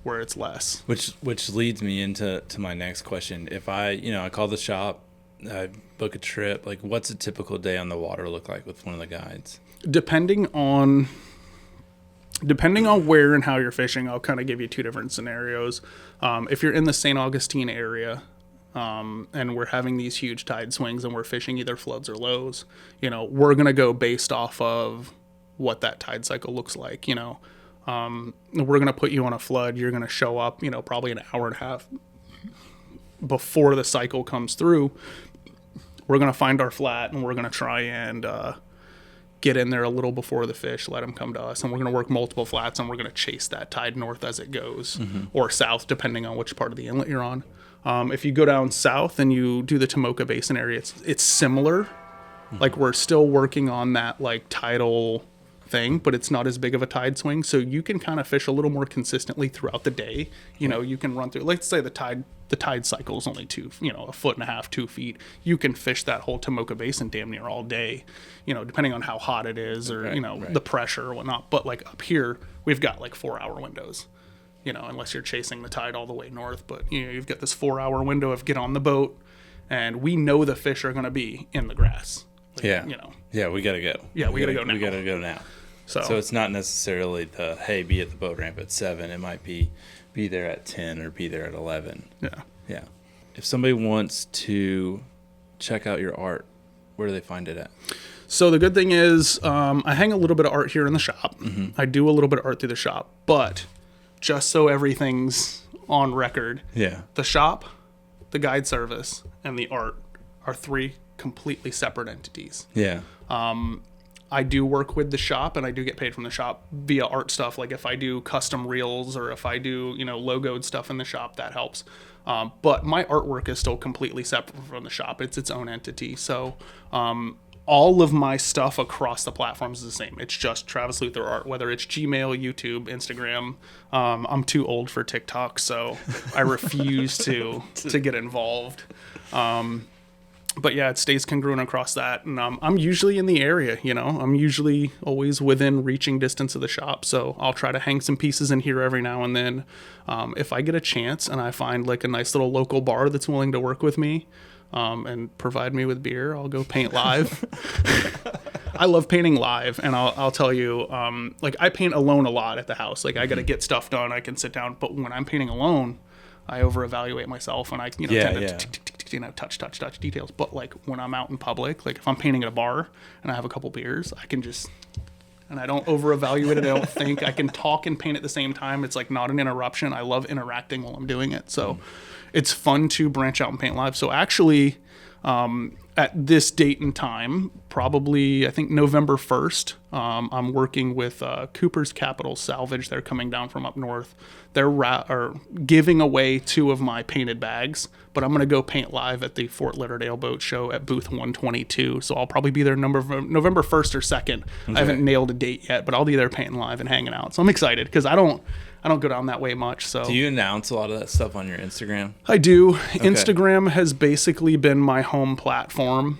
A: where it's less.
B: Which leads me into my next question. If I call the shop, I book a trip, like what's a typical day on the water look like with one of the guides? Depending
A: on where and how you're fishing, I'll kind of give you two different scenarios. If you're in the St. Augustine area, and we're having these huge tide swings and we're fishing either floods or lows, you know, we're going to go based off of what that tide cycle looks like. You know, we're going to put you on a flood. You're going to show up, you know, probably an hour and a half before the cycle comes through. We're going to find our flat and we're going to try and, get in there a little before the fish, let them come to us, and we're going to work multiple flats, and we're going to chase that tide north as it goes, or south, depending on which part of the inlet you're on. If you go down south and you do the Tomoka Basin area, it's similar. Like, we're still working on that, like, tidal thing, but it's not as big of a tide swing, so you can kind of fish a little more consistently throughout the day. You know, you can run through, let's say the tide cycle is only 1.5 feet, 2 feet. You can fish that whole Tomoka Basin damn near all day, you know, depending on how hot it is, or the pressure or whatnot. But like up here, we've got like 4-hour windows, you know, unless you're chasing the tide all the way north. But you know, you've got this 4-hour window of get on the boat, and we know the fish are going to be in the grass. Like, you know.
B: Yeah, we gotta go.
A: Yeah, we gotta go now.
B: We gotta go now.
A: So
B: it's not necessarily the, hey, be at the boat ramp at 7. It might be there at 10 or be there at 11. Yeah. If somebody wants to check out your art, where do they find it at?
A: So the good thing is, I hang a little bit of art here in the shop. I do a little bit of art through the shop, but just so everything's on record, the shop, the guide service, and the art are 3 completely separate entities. I do work with the shop, and I do get paid from the shop via art stuff. Like if I do custom reels, or if I do, you know, logoed stuff in the shop, that helps. But my artwork is still completely separate from the shop. It's its own entity. So all of my stuff across the platforms is the same. It's just Travis Luther art, whether it's Gmail, YouTube, Instagram. I'm too old for TikTok, so I refuse to get involved. But yeah, it stays congruent across that. And I'm usually in the area, you know. I'm usually always within reaching distance of the shop. So I'll try to hang some pieces in here every now and then. If I get a chance and I find like a nice little local bar that's willing to work with me and provide me with beer, I'll go paint live. I love painting live. And I'll tell you, like I paint alone a lot at the house. Like I got to get stuff done. I can sit down. But when I'm painting alone, I over-evaluate myself, and I tend to touch details. But like when I'm out in public, like if I'm painting at a bar and I have a couple beers, I can just, and I don't over-evaluate it. I don't think I can talk and paint at the same time. It's like not an interruption. I love interacting while I'm doing it. So it's fun to branch out and paint live. So actually, at this date and time, probably I think November 1st, I'm working with Cooper's Capital Salvage. They're coming down from up north. They're giving away 2 of my painted bags, but I'm going to go paint live at the Fort Lauderdale Boat Show at booth 122. So I'll probably be there November 1st or 2nd. Okay. I haven't nailed a date yet, but I'll be there painting live and hanging out. So I'm excited because I don't go down that way much. So
B: do you announce a lot of that stuff on your Instagram?
A: I do. Okay. Instagram has basically been my home platform.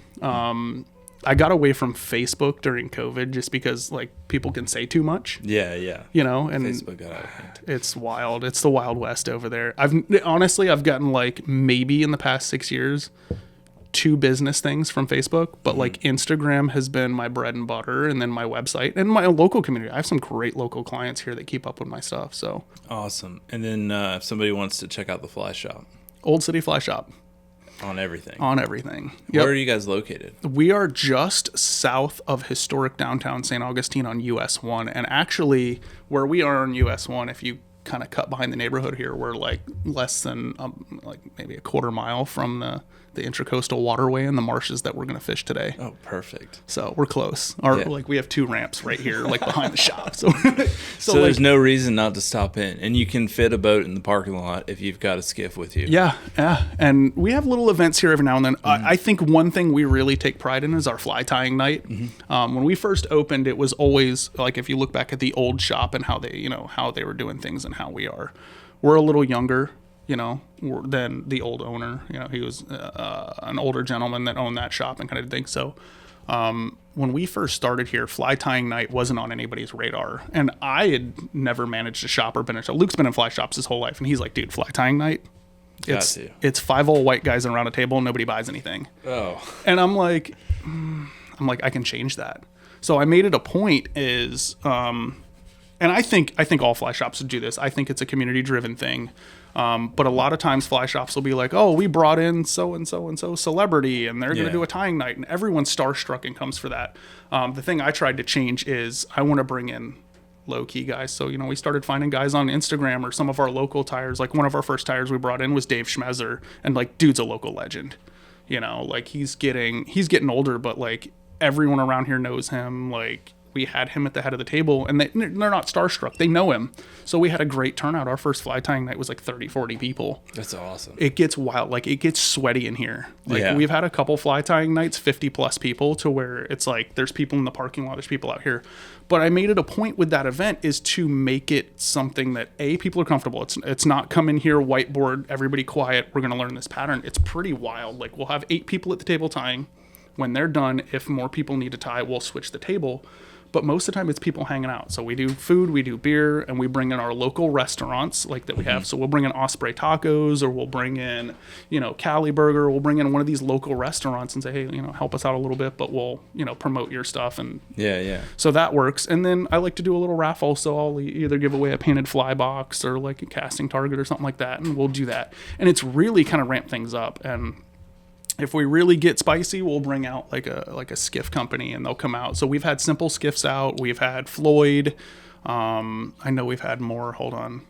A: I got away from Facebook during COVID just because like people can say too much.
B: Yeah.
A: You know, and
B: Facebook got out of hand.
A: It's wild. It's the Wild West over there. I've gotten like maybe in the past 6 years 2 business things from Facebook, but like Instagram has been my bread and butter, and then my website and my local community. I have some great local clients here that keep up with my stuff. So
B: awesome. And then if somebody wants to check out the fly shop,
A: Old City Fly Shop.
B: On everything.
A: Yep.
B: Where are you guys located?
A: We are just south of historic downtown St. Augustine on US 1. And actually, where we are on US 1, if you kind of cut behind the neighborhood here, we're like less than like maybe a quarter mile from the intracoastal waterway and the marshes that we're going to fish today.
B: Oh, perfect.
A: So we're close. Like we have 2 ramps right here, like behind the shop. So
B: like, there's no reason not to stop in, and you can fit a boat in the parking lot if you've got a skiff with you.
A: Yeah. And we have little events here every now and then. I think one thing we really take pride in is our fly tying night. When we first opened, it was always like, if you look back at the old shop and how they were doing things and how we are, we're a little younger, you know, than the old owner. You know, he was an older gentleman that owned that shop and kind of thing. So when we first started here, fly tying night wasn't on anybody's radar. And I had never managed a shop or been in a shop. Luke's been in fly shops his whole life. And he's like, dude, fly tying night? It's 5 old white guys around a table and nobody buys anything.
B: Oh.
A: And I'm like, I can change that. So I made it a point is, and I think all fly shops would do this. I think it's a community driven thing. But a lot of times fly shops will be like, oh, we brought in so-and-so celebrity and they're going to do a tying night, and everyone's starstruck and comes for that. The thing I tried to change is I want to bring in low-key guys. So, you know, we started finding guys on Instagram or some of our local tires. Like one of our first tires we brought in was Dave Schmezer, and like dude's a local legend. You know, like he's getting older, but like everyone around here knows him. Like, we had him at the head of the table, and they're not starstruck. They know him. So we had a great turnout. Our first fly tying night was like 30, 40 people.
B: That's awesome.
A: It gets wild. Like, it gets sweaty in here. Like,
B: Yeah.
A: we've had a couple fly tying nights, 50 plus people, to where it's like there's people in the parking lot, there's people out here. But I made it a point with that event is to make it something that, A, people are comfortable. It's not come in here, whiteboard, everybody quiet, we're going to learn this pattern. It's pretty wild. Like, we'll have 8 people at the table tying. When they're done, if more people need to tie, we'll switch the table. But most of the time, it's people hanging out. So we do food, we do beer, and we bring in our local restaurants like that we have. So we'll bring in Osprey Tacos, or we'll bring in, Cali Burger. We'll bring in one of these local restaurants and say, hey, help us out a little bit, but we'll, promote your stuff. And
B: Yeah.
A: so that works. And then I like to do a little raffle. So I'll either give away a painted fly box or like a casting target or something like that. And we'll do that. And it's really kind of ramped things up. And if we really get spicy, we'll bring out like a skiff company, and they'll come out. So we've had Simple Skiffs out. We've had Floyd. I know we've had more. Hold on.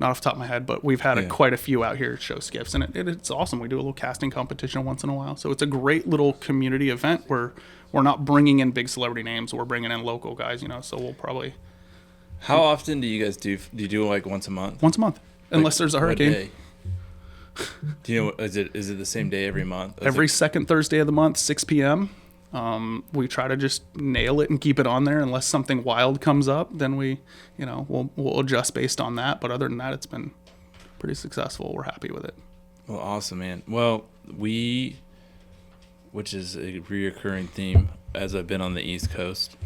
A: Not off the top of my head, but we've had quite a few out here show skiffs, and it's awesome. We do a little casting competition once in a while. So it's a great little community event where we're not bringing in big celebrity names. We're bringing in local guys, so we'll probably...
B: How often do you guys do you do like once a month?
A: Once a month, unless there's a hurricane.
B: Day? Do you know, is it the same day every month?
A: Every second Thursday of the month, 6 p.m. We try to just nail it and keep it on there. Unless something wild comes up, then we'll adjust based on that. But other than that, it's been pretty successful. We're happy with it.
B: Well, awesome, man. Well, which is a reoccurring theme as I've been on the East Coast,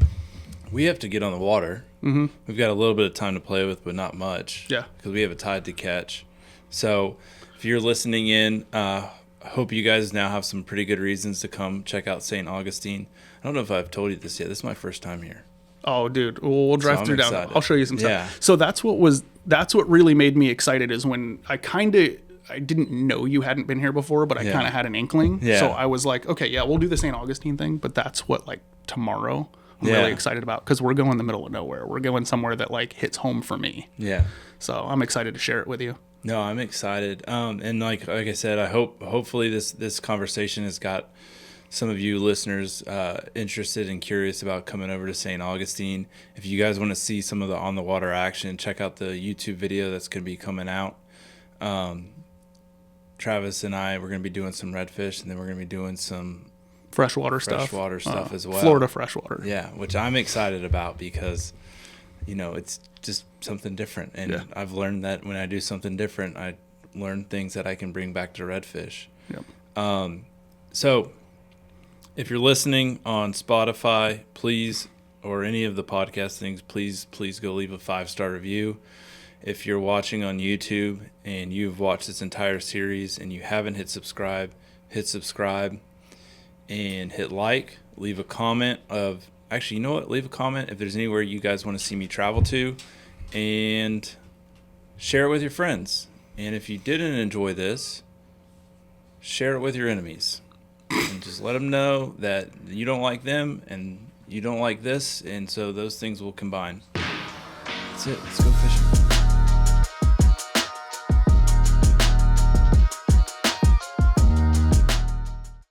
B: we have to get on the water. Mm-hmm. We've got a little bit of time to play with, but not much. Yeah. Because we have a tide to catch. So if you're listening in, I hope you guys now have some pretty good reasons to come check out St. Augustine. I don't know if I've told you this yet. This is my first time here.
A: Oh, dude. We'll drive through down. I'll show you some stuff.
B: Yeah.
A: So that's what really made me excited, is when I didn't know you hadn't been here before, but I kind of had an inkling. Yeah. So I was like, okay, yeah, we'll do the St. Augustine thing, but that's what, like, tomorrow I'm really excited about, because we're going in the middle of nowhere. We're going somewhere that, like, hits home for me. Yeah. So I'm excited to share it with you.
B: No, I'm excited. And like I said, hopefully this conversation has got some of you listeners interested and curious about coming over to St. Augustine. If you guys want to see some of the on the water action, check out the YouTube video that's going to be coming out. Travis and I, we're going to be doing some redfish, and then we're going to be doing some
A: freshwater stuff
B: as well.
A: Florida freshwater.
B: Yeah, which I'm excited about, because it's just something different. And I've learned that when I do something different, I learn things that I can bring back to redfish. Yep. So if you're listening on Spotify, please, or any of the podcast things, please go leave a 5-star review. If you're watching on YouTube and you've watched this entire series and you haven't hit subscribe and hit like. Leave a comment leave a comment if there's anywhere you guys want to see me travel to, and share it with your friends. And if you didn't enjoy this, share it with your enemies, and just let them know that you don't like them and you don't like this, and so those things will combine. That's it. Let's go fishing.